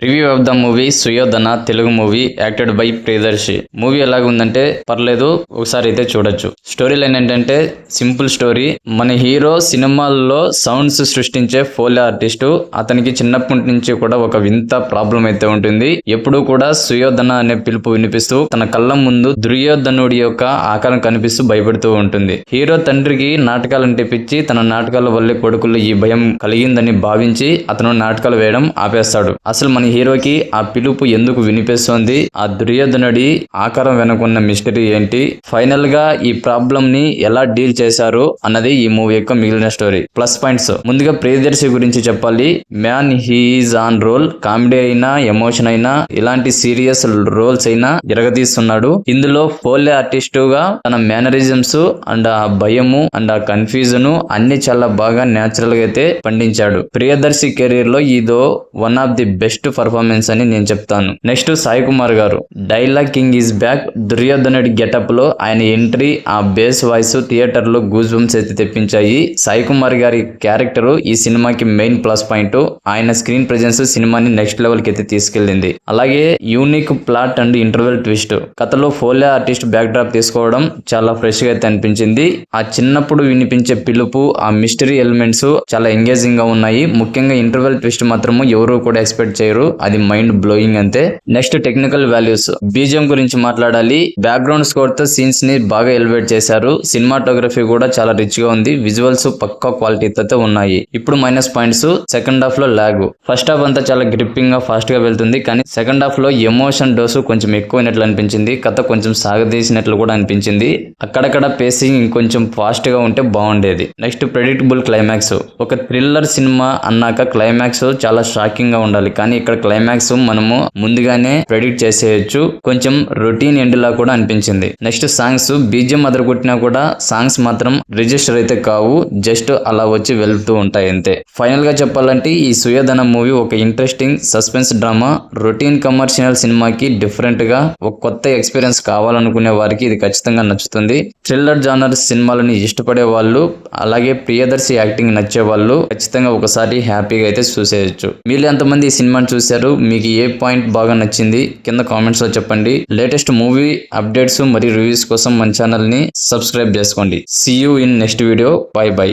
Review of the movie Suyodhana Telugu movie acted by Priyadarshi. Movie ఎలాగుందంటే పర్లేదు, ఒకసారి అయితే చూడొచ్చు. స్టోరీ లైన్ ఏంటంటే సింపుల్ స్టోరీ. మన హీరో సినిమాల్లో సౌండ్స్ సృష్టించే ఫోలే ఆర్టిస్టు. అతనికి చిన్నప్పటి నుంచి కూడా ఒక వింత ప్రాబ్లం అయితే ఉంటుంది. ఎప్పుడూ కూడా సుయోధన అనే పిలుపు వినిపిస్తూ తన కళ్ళ ముందు దుర్యోధనుడి యొక్క ఆకారం కనిపిస్తూ భయపడుతూ ఉంటుంది. హీరో తండ్రికి నాటకాలంటే పిచ్చి. తన నాటకాల వల్లే కొడుకులు ఈ భయం కలిగిందని భావించి అతను నాటకాలు వేయడం ఆపేస్తాడు. అసలు మన హీరోకి ఆ పిలుపు ఎందుకు వినిపిస్తోంది, ఆ దుర్యోధనుడి ఆకారం వెనుకున్న మిస్టరీ ఏంటి, ఫైనల్ గా ఈ ప్రాబ్లం ని ఎలా డీల్ చేశారు అన్నది ఈ మూవీ యొక్క మిగిలిన స్టోరీ. ప్లస్ పాయింట్స్, ముందుగా ప్రియదర్శి గురించి చెప్పాలి. Man he's on roll. Comedy అయినా ఎమోషన్ అయినా ఇలాంటి సీరియస్ రోల్స్ అయినా ఎరగదీస్తున్నాడు. ఇందులో ఫోలే ఆర్టిస్టు గా తన మేనరిజమ్స్ అండ్ ఆ భయము అండ్ ఆ కన్ఫ్యూజన్ అన్ని చాలా బాగా న్యాచురల్ గా అయితే పండించాడు. ప్రియదర్శి కెరీర్ లో ఇదో one of the best performance అని నేను చెప్తాను. నెక్స్ట్ సాయి కుమార్ గారు, డైలాగ్ కింగ్ ఈజ్ బ్యాక్. దుర్యోధనుడి గెటప్ లో ఆయన ఎంట్రీ, ఆ బేస్ వాయిస్ థియేటర్ లో గూజ్ బంప్స్ అయితే తెప్పించాయి. సాయి కుమార్ గారి క్యారెక్టర్ ఈ సినిమాకి మెయిన్ ప్లస్ పాయింట్. ఆయన స్క్రీన్ ప్రెజెన్స్ సినిమాని నెక్స్ట్ లెవెల్ కి అయితే తీసుకెళ్లింది. అలాగే unique plot and interval twist. కథలో ఫోలే ఆర్టిస్ట్ బ్యాక్ డ్రాప్ తీసుకోవడం చాలా ఫ్రెష్ గా అయితే అనిపించింది. ఆ చిన్నప్పుడు వినిపించే పిలుపు, ఆ మిస్టరీ ఎలిమెంట్స్ చాలా ఎంగేజింగ్ గా ఉన్నాయి. ముఖ్యంగా ఇంటర్వెల్ ట్విస్ట్ మాత్రము ఎవరు కూడా ఎక్స్పెక్ట్ చేయరు. అది మైండ్ బ్లోయింగ్ అంతే. Next technical values. బీజిఎం గురించి మాట్లాడాలి. బ్యాక్గ్రౌండ్ స్కోర్ తో సీన్స్ ని బాగా ఎలివేట్ చేశారు. సినిమాటోగ్రఫీ కూడా చాలా రిచ్ గా ఉంది. విజువల్స్ పక్కా క్వాలిటీతో ఉన్నాయి. ఇప్పుడు మైనస్ పాయింట్స్, సెకండ్ హాఫ్ లో లాగ్. ఫస్ట్ హాఫ్ అంతా చాలా గ్రిప్పింగ్ గా ఫాస్ట్ గా వెళ్తుంది, కానీ సెకండ్ హాఫ్ లో ఎమోషన్ డోసు కొంచెం ఎక్కువైనట్లు అనిపించింది. కథ కొంచెం సాగదీసినట్లు కూడా అనిపించింది. అక్కడక్కడ పేసింగ్ ఇంకొంచెం ఫాస్ట్ గా ఉంటే బాగుండేది. Next predictable climax. ఒక థ్రిల్లర్ సినిమా అన్నాక క్లైమాక్స్ చాలా షాకింగ్ గా ఉండాలి, కానీ ఇక్కడ క్లైమాక్స్ మనము ముందుగానే ప్రెడిక్ట్ చేసేయచ్చు. కొంచెం రొటీన్ ఎండ్ లా కూడా అనిపించింది. Next songs. బీజిఎం అదరగొట్టినా కూడా సాంగ్స్ మాత్రం రిజిస్టర్ అయితే కావు, జస్ట్ అలా వచ్చి వెళ్తూ ఉంటాయి అంతే. ఫైనల్ గా చెప్పాలంటే ఈ సుయోధన మూవీ ఒక interesting suspense drama. Routine commercial సినిమాకి డిఫరెంట్ గా ఒక కొత్త ఎక్స్పీరియన్స్ కావాలనుకునే వారికి ఇది ఖచ్చితంగా నచ్చుతుంది. థ్రిల్లర్ జానర్ సినిమాలని ఇష్టపడే వాళ్ళు, అలాగే ప్రియదర్శి యాక్టింగ్ నచ్చే వాళ్ళు ఖచ్చితంగా ఒకసారి హ్యాపీగా అయితే చూసేయచ్చు. మీరు ఎంతమంది ఈ సినిమాని చూశారు, మీకు ఏ పాయింట్ బాగా నచ్చింది కింద కామెంట్స్ లో చెప్పండి. లేటెస్ట్ మూవీ అప్డేట్స్ మరియు రివ్యూస్ కోసం మన ఛానల్ ని సబ్స్క్రైబ్ చేసుకోండి. See you in next video. Bye by.